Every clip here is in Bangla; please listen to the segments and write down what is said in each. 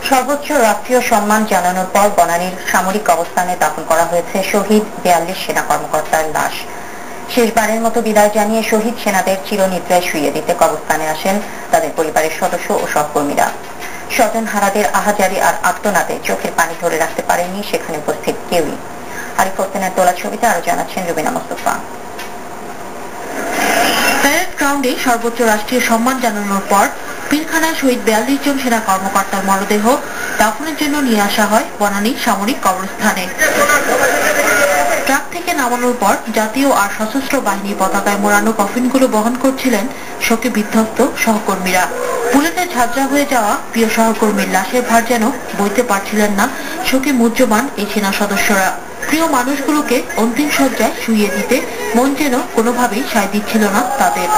সর্বোচ্চ রাষ্ট্রীয় সম্মান জানানোর পর বনানীর সামরিক অবস্থানে দাফন করা হয়েছে শহীদ ৪২ সেনা কর্মকর্তার লাশ। শেষবারের মতো বিদায় জানিয়ে শহীদ সেনাদের চিরনিদ্রায় শুইয়ে দিতে কবরস্থানে আসেন তাদের পরিবারের সদস্য ও সহকর্মীরা। স্বজনহারাদের আহাজারি আর আর্তনাদে চোখের পানি ধরে রাখতে পারেননি সেখানে উপস্থিত কেউই। আরিফ হোসেনের তোলা ছবিতে আরো জানাচ্ছেন রুবিনা মোস্তফা। প্যারেড গ্রাউন্ডে সর্বোচ্চ রাষ্ট্রীয় সম্মান জানানোর পর পিলখানায় শহীদ ৪২ জন সেনা কর্মকর্তার মরদেহ দাফনের জন্য নিয়ে আসা হয় বনানী সামরিক কবরস্থানে। ট্রাক থেকে নামানোর পর জাতীয় আর সশস্ত্র বাহিনীর পতাকায় মোড়ানো কফিনগুলো বহন করছিলেন শোকে বিধ্বস্ত সহকর্মীরা। বুলেটে ঝাঁঝরা হয়ে যাওয়া প্রিয় সহকর্মীর লাশের ভার যেন বইতে পারছিলেন না শোকে মুহ্যমান এই সেনা সদস্যরা। প্রিয় মানুষগুলোকে অন্তিম সজ্জায় শুইয়ে দিতে মন যেন কোনোভাবেই সায় দিচ্ছিল না তাদের।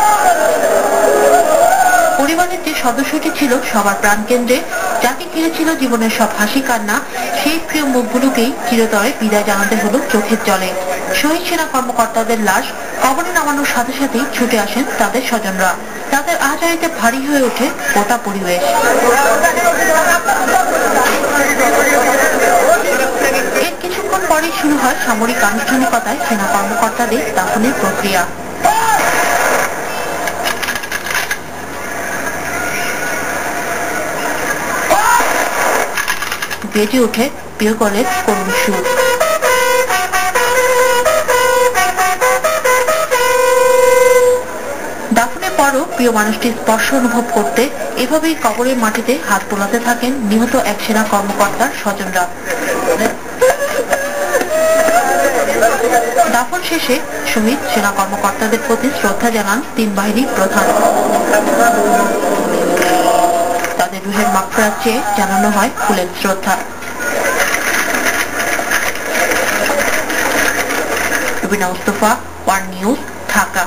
পরিবারের যে সদস্যটি ছিল সবার প্রাণকেন্দ্রে, যাকে ঘিরেছিল জীবনের সব হাসি কান্না, সেই প্রিয় মুখগুলোকেই চিরতরে বিদায় জানাতে হলো চোখের জলে। শহীদ সেনা কর্মকর্তাদের লাশ কবরে নামানোর সাথে সাথেই ছুটে আসেন তাদের স্বজনরা। তাদের আহাজারিতে ভারী হয়ে ওঠে গোটা পরিবেশ। এর কিছুক্ষণ পরেই শুরু হয় সামরিক আনুষ্ঠানিকতায় সেনা কর্মকর্তাদের দাফনের প্রক্রিয়া। বেজে ওঠে বিয়োগলের করুণ সুর। দাফনের পরও প্রিয় মানুষটির স্পর্শ অনুভব করতে এভাবেই কবরের মাটিতে হাত বোলাতে থাকেন নিহত এক সেনা কর্মকর্তার স্বজনরা। দাফন শেষে শহীদ সেনা কর্মকর্তাদের প্রতি শ্রদ্ধা জানান তিন বাহিনীর প্রধান। তাদের রুহের মাগফিরাত চেয়ে জানানো হয় ফুলের শ্রদ্ধা। Rubina Mustafa, one news, Dhaka.